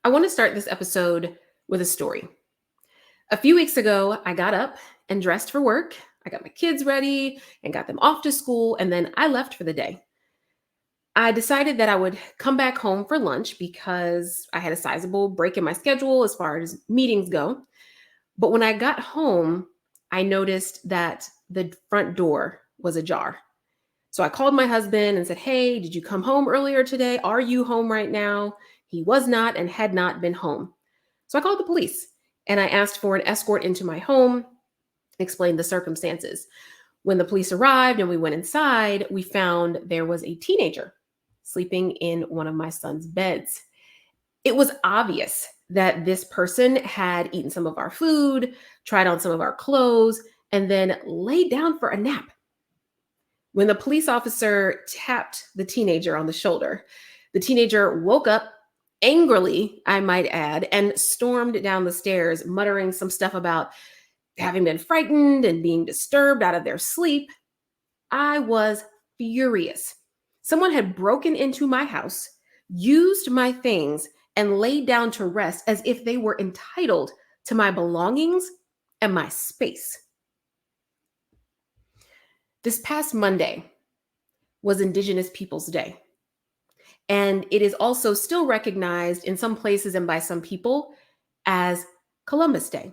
I want to start this episode with a story. A few weeks ago, I got up and dressed for work. I got my kids ready and got them off to school, and then I left for the day. I decided that I would come back home for lunch because I had a sizable break in my schedule as far as meetings go. But when I got home, I noticed that the front door was ajar. So I called my husband and said, "Hey, did you come home earlier today? Are you home right now?" He was not and had not been home. So I called the police and I asked for an escort into my home, explained the circumstances. When the police arrived and we went inside, we found there was a teenager sleeping in one of my son's beds. It was obvious that this person had eaten some of our food, tried on some of our clothes, and then laid down for a nap. When the police officer tapped the teenager on the shoulder, the teenager woke up angrily, I might add, and stormed down the stairs, muttering some stuff about having been frightened and being disturbed out of their sleep. I was furious. Someone had broken into my house, used my things, and laid down to rest as if they were entitled to my belongings and my space. This past Monday was Indigenous People's Day. And it is also still recognized in some places and by some people as Columbus Day.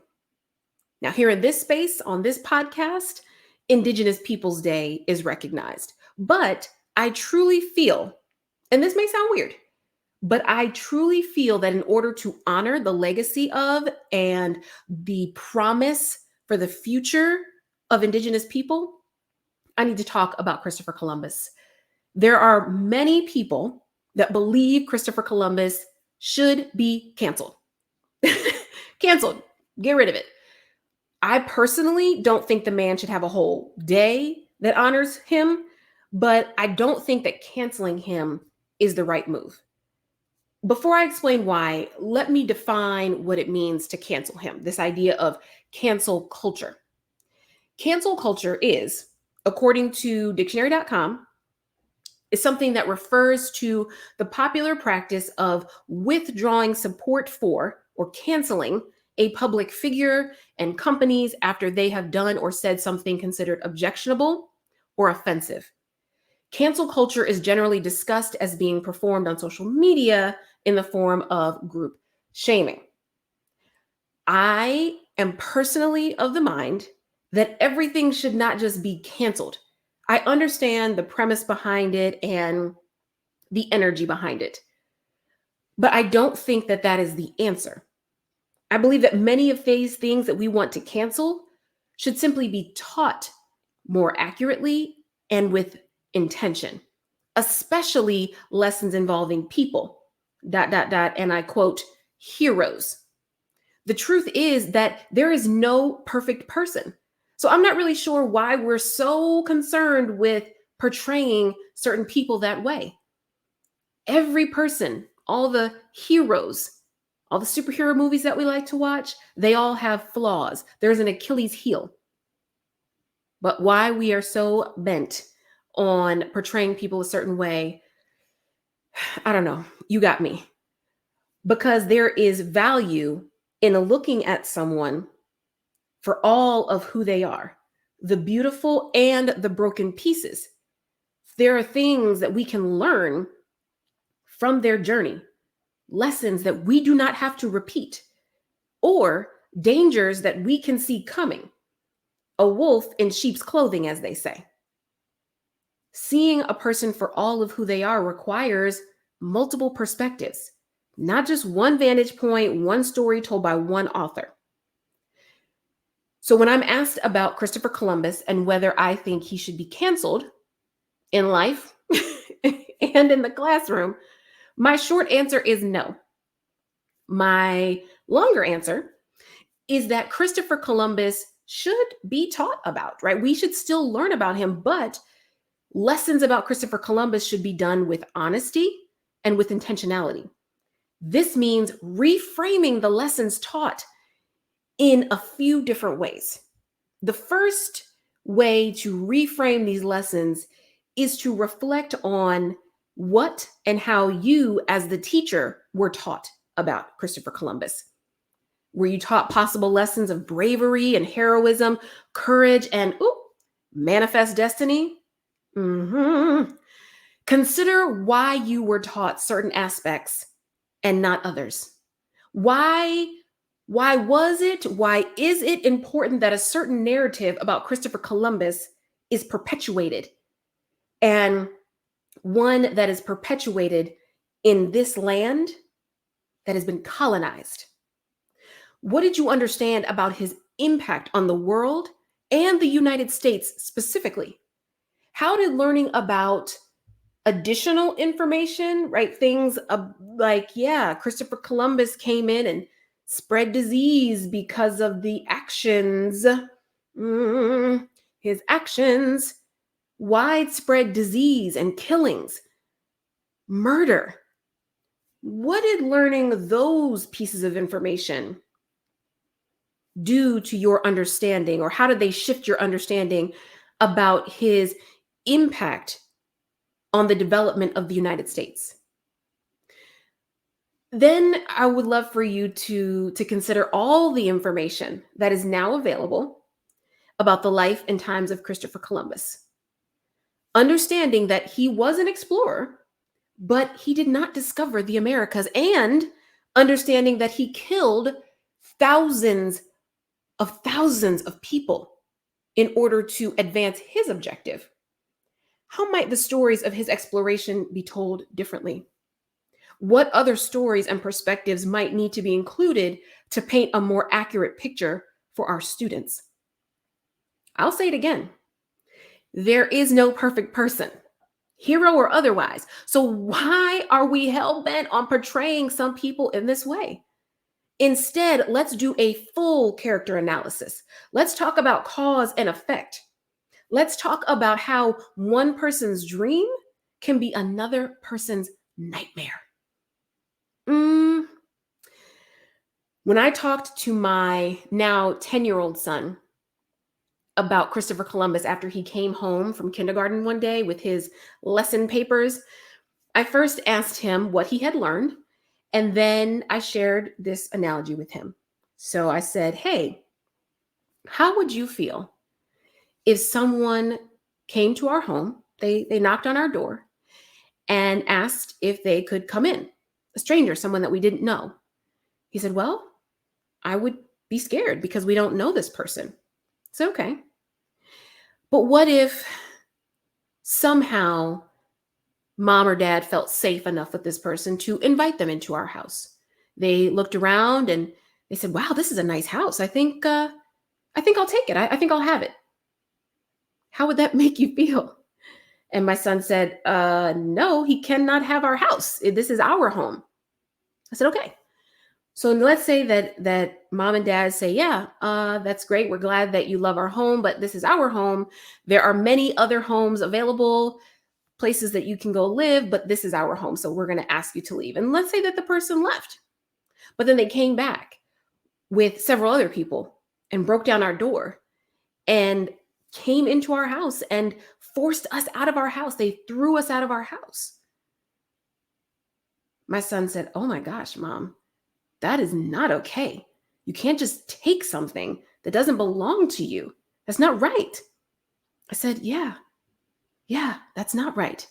Now, here in this space, on this podcast, Indigenous Peoples Day is recognized. But I truly feel, and this may sound weird, but I truly feel that in order to honor the legacy of and the promise for the future of Indigenous people, I need to talk about Christopher Columbus. There are many people that believe Christopher Columbus should be canceled. Canceled. Get rid of it. I personally don't think the man should have a whole day that honors him, but I don't think that canceling him is the right move. Before I explain why, let me define what it means to cancel him, this idea of cancel culture. Cancel culture is, according to dictionary.com, is something that refers to the popular practice of withdrawing support for or canceling a public figure and companies after they have done or said something considered objectionable or offensive. Cancel culture is generally discussed as being performed on social media in the form of group shaming. I am personally of the mind that everything should not just be canceled. I understand the premise behind it and the energy behind it, but I don't think that that is the answer. I believe that many of these things that we want to cancel should simply be taught more accurately and with intention, especially lessons involving people, ... and I quote, heroes. The truth is that there is no perfect person. So I'm not really sure why we're so concerned with portraying certain people that way. Every person, all the heroes, all the superhero movies that we like to watch, they all have flaws. There's an Achilles heel. But why we are so bent on portraying people a certain way, I don't know. You got me. Because there is value in looking at someone for all of who they are, the beautiful and the broken pieces. There are things that we can learn from their journey, lessons that we do not have to repeat, or dangers that we can see coming. A wolf in sheep's clothing, as they say. Seeing a person for all of who they are requires multiple perspectives, not just one vantage point, one story told by one author. So when I'm asked about Christopher Columbus and whether I think he should be canceled in life and in the classroom, my short answer is no. My longer answer is that Christopher Columbus should be taught about, right? We should still learn about him, but lessons about Christopher Columbus should be done with honesty and with intentionality. This means reframing the lessons taught in a few different ways. The first way to reframe these lessons is to reflect on what and how you as the teacher were taught about Christopher Columbus? Were you taught possible lessons of bravery and heroism, courage, and manifest destiny? Mhm. Consider why you were taught certain aspects and not others. Why why is it important that a certain narrative about Christopher Columbus is perpetuated, and one that is perpetuated in this land that has been colonized? What did you understand about his impact on the world and the United States specifically? How did learning about additional information, right? Things like, yeah, Christopher Columbus came in and spread disease because of the actions, mm, his actions, widespread disease and killings, murder. What did learning those pieces of information do to your understanding, or how did they shift your understanding about his impact on the development of the United States? Then I would love for you to consider all the information that is now available about the life and times of Christopher Columbus, understanding that he was an explorer, but he did not discover the Americas, and understanding that he killed thousands thousands of people in order to advance his objective. How might the stories of his exploration be told differently? What other stories and perspectives might need to be included to paint a more accurate picture for our students? I'll say it again. There is no perfect person, hero or otherwise. So why are we hell-bent on portraying some people in this way? Instead, let's do a full character analysis. Let's talk about cause and effect. Let's talk about how one person's dream can be another person's nightmare. Mm, When I talked to my now 10-year-old son about Christopher Columbus after he came home from kindergarten one day with his lesson papers, I first asked him what he had learned, and then I shared this analogy with him. So I said, "Hey, how would you feel if someone came to our home, they knocked on our door and asked if they could come in, a stranger, someone that we didn't know?" He said, "Well, I would be scared because we don't know this person." It's okay. But what if somehow mom or dad felt safe enough with this person to invite them into our house? They looked around and they said, "Wow, this is a nice house. I think I'll take it. I think I'll have it." How would that make you feel? And my son said, "No, he cannot have our house. This is our home." I said, "Okay." So let's say that mom and dad say, "Yeah, that's great. We're glad that you love our home, but this is our home. There are many other homes available, places that you can go live, but this is our home. So we're going to ask you to leave." And let's say that the person left, but then they came back with several other people and broke down our door and came into our house and forced us out of our house. They threw us out of our house. My son said, "Oh my gosh, mom, that is not okay. You can't just take something that doesn't belong to you. That's not right." I said, yeah, that's not right.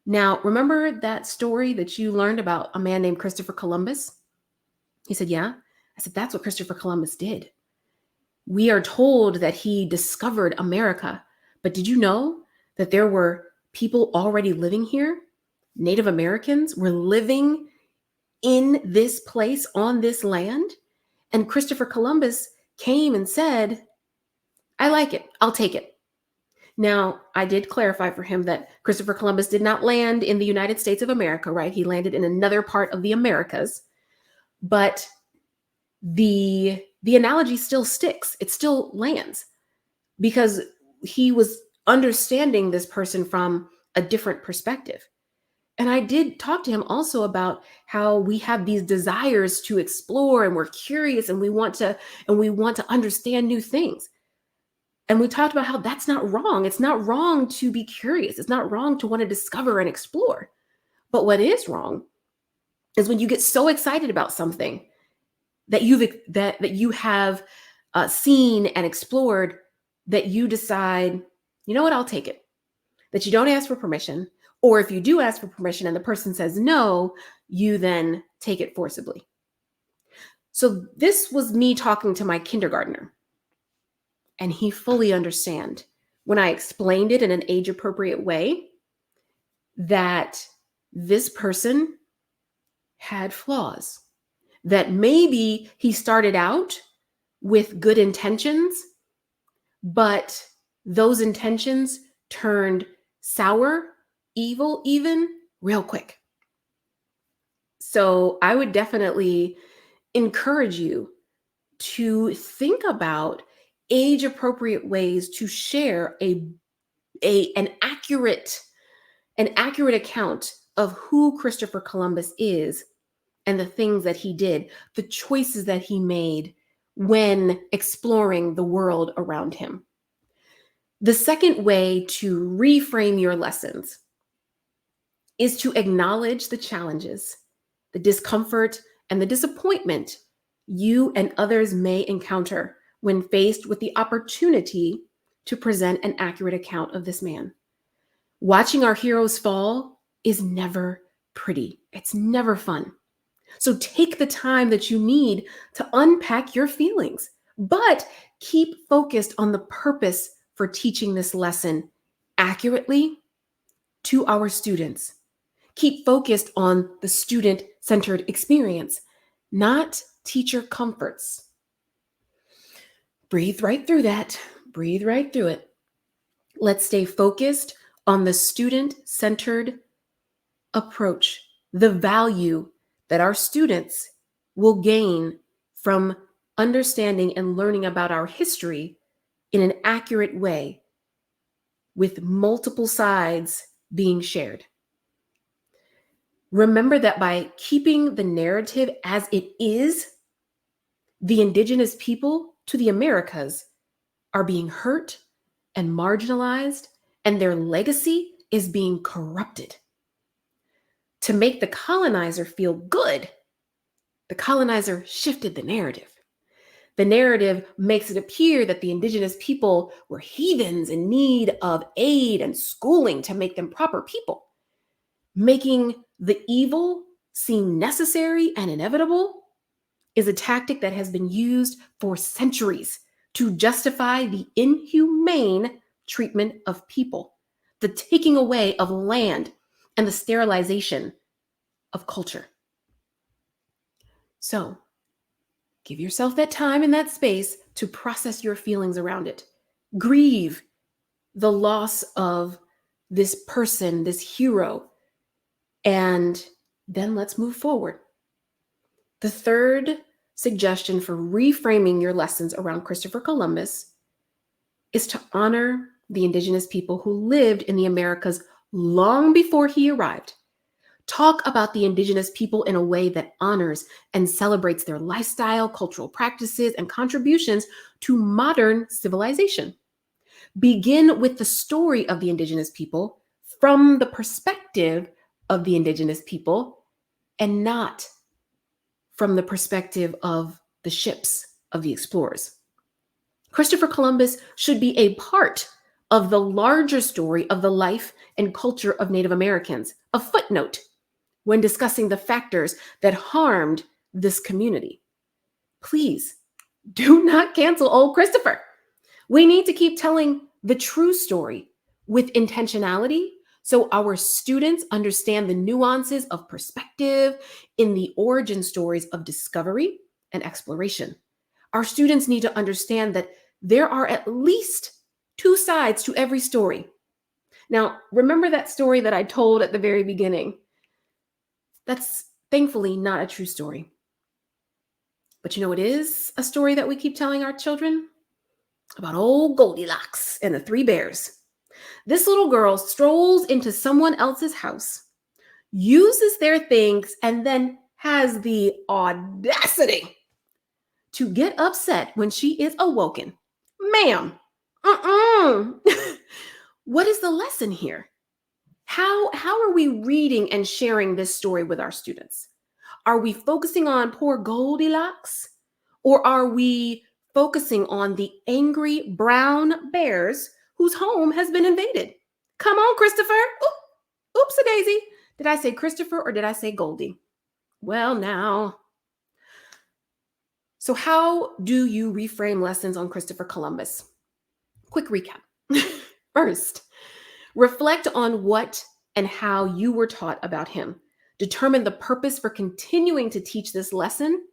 Now, remember that story that you learned about a man named Christopher Columbus? He said, "Yeah." I said, "That's what Christopher Columbus did. We are told that he discovered America, but did you know that there were people already living here? Native Americans were living in this place, on this land. And Christopher Columbus came and said, 'I like it. I'll take it.'" Now, I did clarify for him that Christopher Columbus did not land in the United States of America, right? He landed in another part of the Americas. But the analogy still sticks. It still lands because he was understanding this person from a different perspective. And I did talk to him also about how we have these desires to explore, and we're curious, and we want to understand new things. And we talked about how that's not wrong. It's not wrong to be curious. It's not wrong to want to discover and explore. But what is wrong is when you get so excited about something that you have seen and explored, that you decide, you know what, I'll take it. That you don't ask for permission, or if you do ask for permission and the person says no, you then take it forcibly. So this was me talking to my kindergartner, and he fully understand when I explained it in an age appropriate way that this person had flaws, that maybe he started out with good intentions, but those intentions turned sour, evil, even real quick. So I would definitely encourage you to think about age appropriate ways to share an accurate account of who Christopher Columbus is and the things that he did, the choices that he made when exploring the world around him. The second way to reframe your lessons is to acknowledge the challenges, the discomfort, and the disappointment you and others may encounter when faced with the opportunity to present an accurate account of this man. Watching our heroes fall is never pretty. It's never fun. So take the time that you need to unpack your feelings, but keep focused on the purpose for teaching this lesson accurately to our students. Keep focused on the student-centered experience, not teacher comforts. Breathe right through that. Breathe right through it. Let's stay focused on the student-centered approach, the value that our students will gain from understanding and learning about our history in an accurate way with multiple sides being shared. Remember that by keeping the narrative as it is, the Indigenous people to the Americas are being hurt and marginalized, and their legacy is being corrupted. To make the colonizer feel good, the colonizer shifted the narrative. The narrative makes it appear that the Indigenous people were heathens in need of aid and schooling to make them proper people. Making the evil seem necessary and inevitable is a tactic that has been used for centuries to justify the inhumane treatment of people, the taking away of land, and the sterilization of culture. So, give yourself that time and that space to process your feelings around it. Grieve the loss of this person, this hero, and then let's move forward. The third suggestion for reframing your lessons around Christopher Columbus is to honor the Indigenous people who lived in the Americas long before he arrived. Talk about the Indigenous people in a way that honors and celebrates their lifestyle, cultural practices, and contributions to modern civilization. Begin with the story of the Indigenous people from the perspective of the Indigenous people and not from the perspective of the ships of the explorers. Christopher Columbus should be a part of the larger story of the life and culture of Native Americans, a footnote when discussing the factors that harmed this community. Please do not cancel old Christopher. We need to keep telling the true story with intentionality so our students understand the nuances of perspective in the origin stories of discovery and exploration. Our students need to understand that there are at least two sides to every story. Now, remember that story that I told at the very beginning? That's thankfully not a true story. But you know, it is a story that we keep telling our children about old Goldilocks and the three bears. This little girl strolls into someone else's house, uses their things, and then has the audacity to get upset when she is awoken. Ma'am, what is the lesson here? How are we reading and sharing this story with our students? Are we focusing on poor Goldilocks? Or are we focusing on the angry brown bears whose home has been invaded? Come on, Christopher. Oops, a daisy. Did I say Christopher or did I say Goldie? Well, now. So, how do you reframe lessons on Christopher Columbus? Quick recap. First, reflect on what and how you were taught about him. Determine the purpose for continuing to teach this lesson,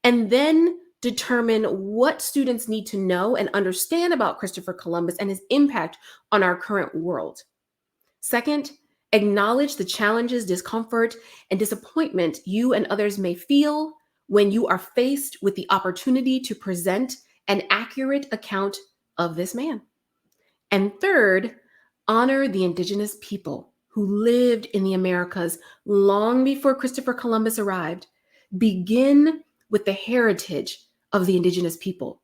and then determine what students need to know and understand about Christopher Columbus and his impact on our current world. Second, acknowledge the challenges, discomfort, and disappointment you and others may feel when you are faced with the opportunity to present an accurate account of this man. And third, honor the Indigenous people who lived in the Americas long before Christopher Columbus arrived. Begin with the heritage of the Indigenous people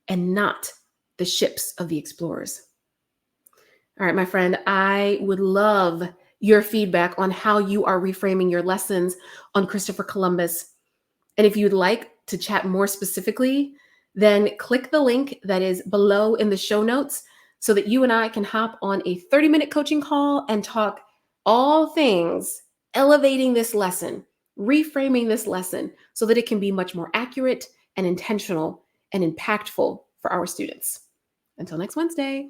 and not the ships of the explorers. All right, my friend, I would love your feedback on how you are reframing your lessons on Christopher Columbus. And if you'd like to chat more specifically, then click the link that is below in the show notes so that you and I can hop on a 30-minute coaching call and talk all things elevating this lesson, reframing this lesson so that it can be much more accurate and intentional and impactful for our students. Until next Wednesday.